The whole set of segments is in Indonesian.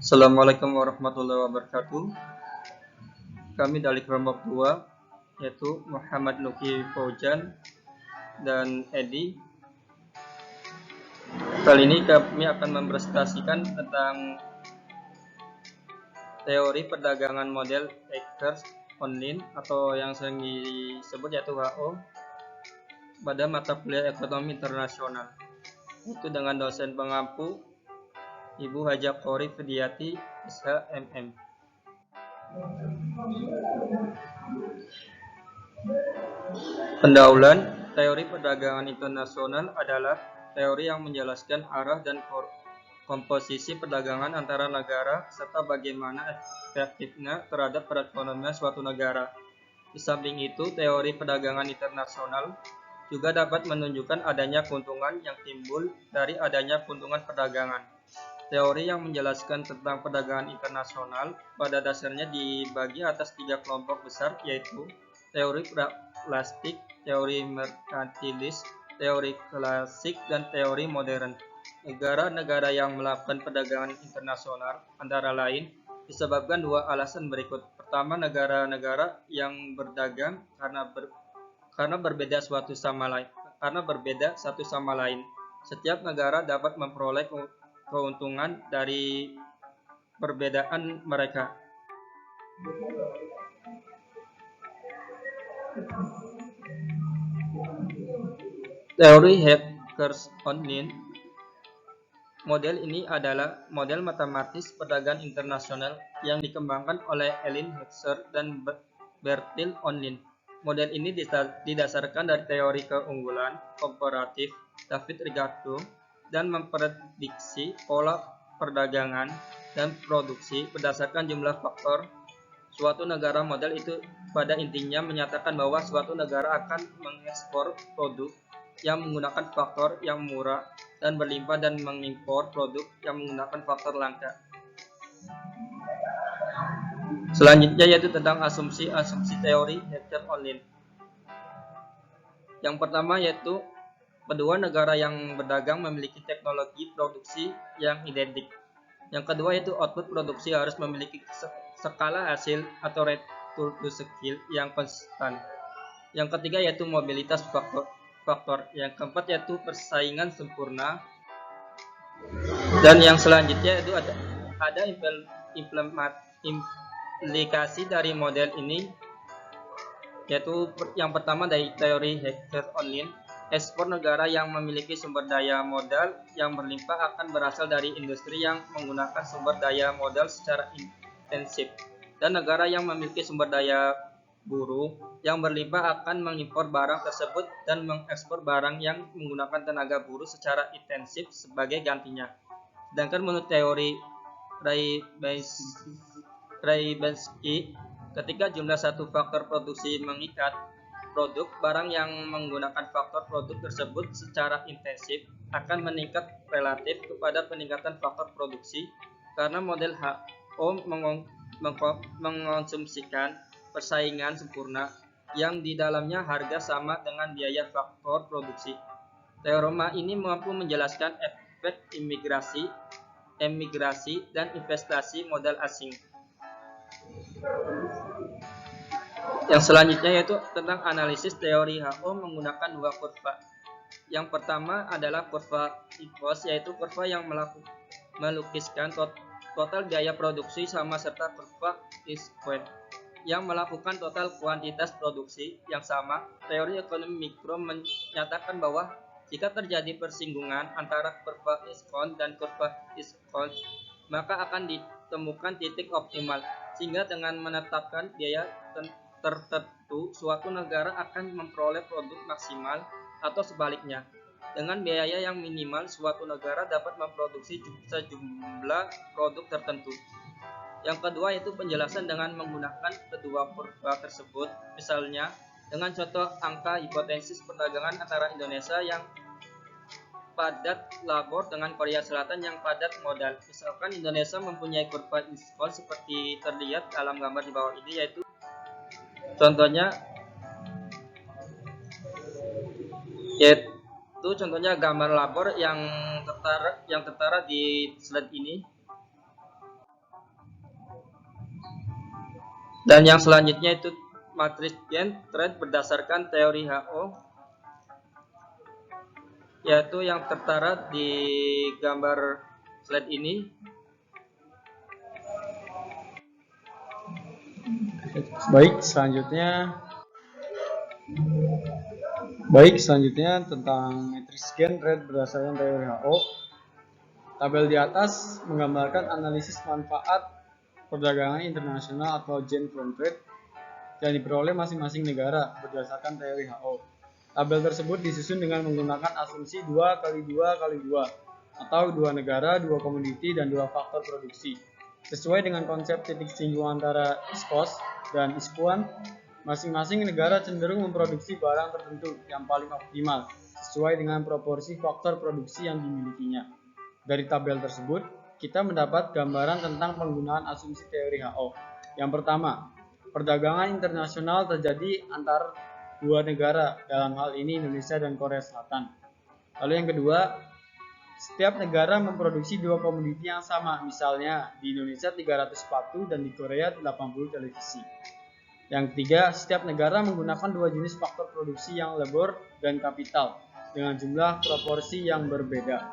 Assalamualaikum warahmatullahi wabarakatuh. Kami dari kelompok 2, yaitu Muhammad Nuki Faujan dan Edi. Kali ini kami akan mempresentasikan tentang teori perdagangan model hackers online atau yang sering disebut yaitu HO pada mata kuliah ekonomi internasional. Itu dengan dosen pengampu Ibu Haja Qori Fidiati SHMM. Pendahuluan teori perdagangan internasional adalah teori yang menjelaskan arah dan komposisi perdagangan antara negara serta bagaimana efektifnya terhadap perekonomian suatu negara. Di samping itu, teori perdagangan internasional juga dapat menunjukkan adanya keuntungan yang timbul dari adanya keuntungan perdagangan. Teori yang menjelaskan tentang perdagangan internasional pada dasarnya dibagi atas 3 kelompok besar, yaitu teori plastik, teori merkantilis, teori klasik, dan teori modern. Negara-negara yang melakukan perdagangan internasional antara lain disebabkan 2 alasan berikut. Pertama, negara-negara yang berdagang karena berbeda satu sama lain. Setiap negara dapat memperoleh keuntungan dari perbedaan mereka. Teori hackers online. Model ini adalah model matematis perdagangan internasional yang dikembangkan oleh Elin Hexer dan Bertil Online. Model ini didasarkan dari teori keunggulan komparatif David Ricardo dan memprediksi pola perdagangan dan produksi berdasarkan jumlah faktor suatu negara. Model itu pada intinya menyatakan bahwa suatu negara akan mengekspor produk yang menggunakan faktor yang murah dan berlimpah dan mengimpor produk yang menggunakan faktor langka. Selanjutnya yaitu tentang asumsi teori hacker online. Yang pertama yaitu kedua negara yang berdagang memiliki teknologi produksi yang identik. Yang kedua yaitu output produksi harus memiliki skala hasil atau return to skill yang konstan. Yang ketiga yaitu mobilitas faktor. Yang keempat yaitu persaingan sempurna. Dan yang selanjutnya itu ada implikasi dari model ini, yaitu yang pertama dari teori hacker online. Ekspor negara yang memiliki sumber daya modal yang berlimpah akan berasal dari industri yang menggunakan sumber daya modal secara intensif, dan negara yang memiliki sumber daya buruh yang berlimpah akan mengimpor barang tersebut dan mengekspor barang yang menggunakan tenaga buruh secara intensif sebagai gantinya. Sedangkan menurut teori Rybinski, ketika jumlah satu faktor produksi mengikat produk, barang yang menggunakan faktor produk tersebut secara intensif akan meningkat relatif kepada peningkatan faktor produksi, karena model HO mengonsumsikan persaingan sempurna yang di dalamnya harga sama dengan biaya faktor produksi. Teorema ini mampu menjelaskan efek emigrasi dan investasi modal asing. Yang selanjutnya yaitu tentang analisis teori HO menggunakan 2 kurva. Yang pertama adalah kurva ICOS, yaitu kurva yang melukiskan total biaya produksi sama, serta kurva ISQUAD yang melakukan total kuantitas produksi yang sama. Teori ekonomi mikro menyatakan bahwa jika terjadi persinggungan antara kurva ISQUAD dan kurva ISQUAD, maka akan ditemukan titik optimal, sehingga dengan menetapkan biaya tertentu suatu negara akan memperoleh produk maksimal, atau sebaliknya, dengan biaya yang minimal suatu negara dapat memproduksi sejumlah produk tertentu. Yang kedua yaitu penjelasan dengan menggunakan kedua kurva tersebut, misalnya dengan contoh angka hipotesis perdagangan antara Indonesia yang padat labor dengan Korea Selatan yang padat modal. Misalkan Indonesia mempunyai kurva ISQUAD seperti terlihat dalam gambar di bawah ini, yaitu contohnya gambar labor yang tertera di slide ini. Dan yang selanjutnya itu matriks gain trade berdasarkan teori HO, yaitu yang tertera di gambar slide ini. Baik, selanjutnya tentang matriks gain trade berdasarkan teori HO. Tabel di atas menggambarkan analisis manfaat perdagangan internasional atau gain from trade yang diperoleh masing-masing negara berdasarkan teori HO. Tabel tersebut disusun dengan menggunakan asumsi 2x2x2 atau 2 negara, 2 komoditi, dan 2 faktor produksi. Sesuai dengan konsep titik singgung antara ISPOS dan ISPUAN, masing-masing negara cenderung memproduksi barang tertentu yang paling optimal sesuai dengan proporsi faktor produksi yang dimilikinya. Dari tabel tersebut, kita mendapat gambaran tentang penggunaan asumsi teori HO. Yang pertama, perdagangan internasional terjadi antar 2 negara, dalam hal ini Indonesia dan Korea Selatan. Lalu yang kedua, setiap negara memproduksi 2 komoditi yang sama, misalnya di Indonesia 300 sepatu dan di Korea 80 televisi. Yang ketiga, setiap negara menggunakan 2 jenis faktor produksi yang labor dan kapital dengan jumlah proporsi yang berbeda.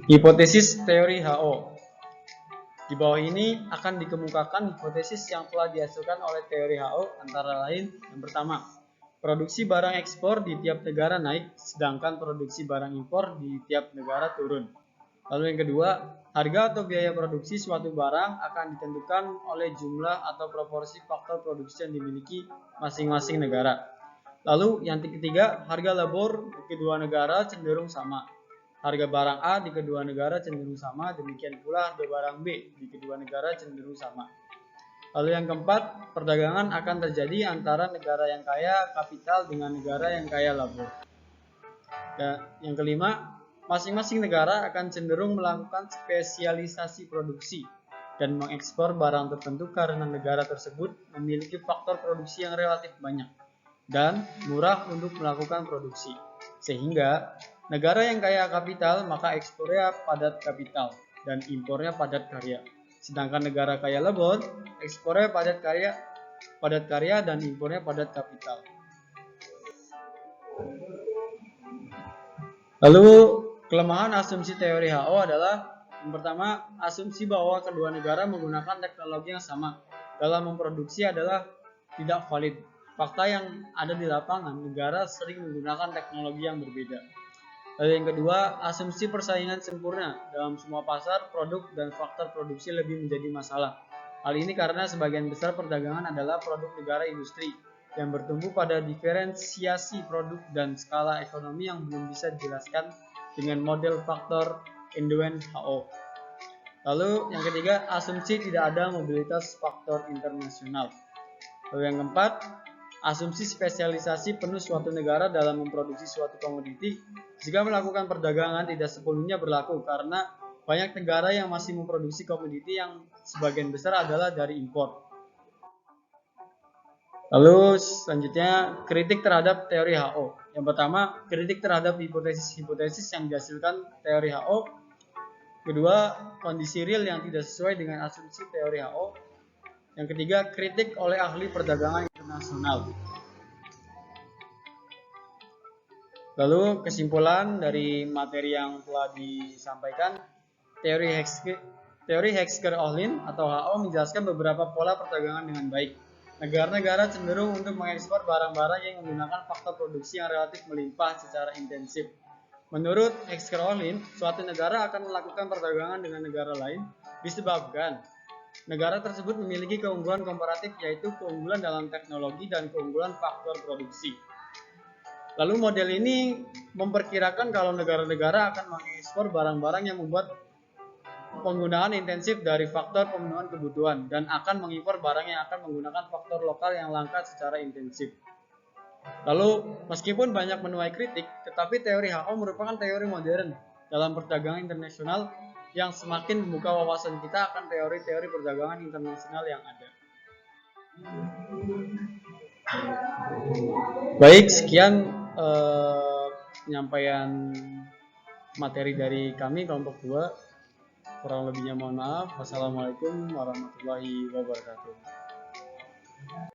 Hipotesis teori HO. Di bawah ini akan dikemukakan hipotesis yang telah dihasilkan oleh teori HO, antara lain yang pertama, produksi barang ekspor di tiap negara naik, sedangkan produksi barang impor di tiap negara turun. Lalu yang kedua, harga atau biaya produksi suatu barang akan ditentukan oleh jumlah atau proporsi faktor produksi yang dimiliki masing-masing negara. Lalu yang ketiga, harga labor di kedua negara cenderung sama. Harga barang A di kedua negara cenderung sama, demikian pula harga barang B di kedua negara cenderung sama. Lalu yang keempat, perdagangan akan terjadi antara negara yang kaya kapital dengan negara yang kaya labor. Dan yang kelima, masing-masing negara akan cenderung melakukan spesialisasi produksi dan mengekspor barang tertentu karena negara tersebut memiliki faktor produksi yang relatif banyak dan murah untuk melakukan produksi. Sehingga negara yang kaya kapital maka ekspornya padat kapital dan impornya padat karya. Sedangkan negara kaya labor, ekspornya padat karya dan impornya padat kapital. Lalu kelemahan asumsi teori HO adalah yang pertama, asumsi bahwa kedua negara menggunakan teknologi yang sama dalam memproduksi adalah tidak valid. Fakta yang ada di lapangan, negara sering menggunakan teknologi yang berbeda. Lalu yang kedua, asumsi persaingan sempurna dalam semua pasar, produk, dan faktor produksi lebih menjadi masalah. Hal ini karena sebagian besar perdagangan adalah produk negara industri yang bertumbuh pada diferensiasi produk dan skala ekonomi yang belum bisa dijelaskan dengan model faktor Induen HO. Lalu yang ketiga, asumsi tidak ada mobilitas faktor internasional. Lalu yang keempat, asumsi spesialisasi penuh suatu negara dalam memproduksi suatu komoditi jika melakukan perdagangan tidak sepenuhnya berlaku karena banyak negara yang masih memproduksi komoditi yang sebagian besar adalah dari impor. Lalu selanjutnya, kritik terhadap teori HO. Yang pertama, kritik terhadap hipotesis-hipotesis yang dihasilkan teori HO. Kedua, kondisi real yang tidak sesuai dengan asumsi teori HO. Yang ketiga, kritik oleh ahli perdagangan internasional. Lalu kesimpulan dari materi yang telah disampaikan, teori Hesker-Ohlin atau HO menjelaskan beberapa pola perdagangan dengan baik. Negara-negara cenderung untuk mengekspor barang-barang yang menggunakan faktor produksi yang relatif melimpah secara intensif. Menurut Hesker-Ohlin, suatu negara akan melakukan perdagangan dengan negara lain disebabkan negara tersebut memiliki keunggulan komparatif, yaitu keunggulan dalam teknologi dan keunggulan faktor produksi. Lalu model ini memperkirakan kalau negara-negara akan mengekspor barang-barang yang membuat penggunaan intensif dari faktor pemenuhan kebutuhan dan akan mengimpor barang yang akan menggunakan faktor lokal yang langka secara intensif. Lalu, meskipun banyak menuai kritik, tetapi teori HO merupakan teori modern dalam perdagangan internasional yang semakin membuka wawasan kita akan teori-teori perdagangan internasional yang ada. Baik, sekian penyampaian materi dari kami kelompok 2. Kurang lebihnya mohon maaf. Wassalamualaikum warahmatullahi wabarakatuh.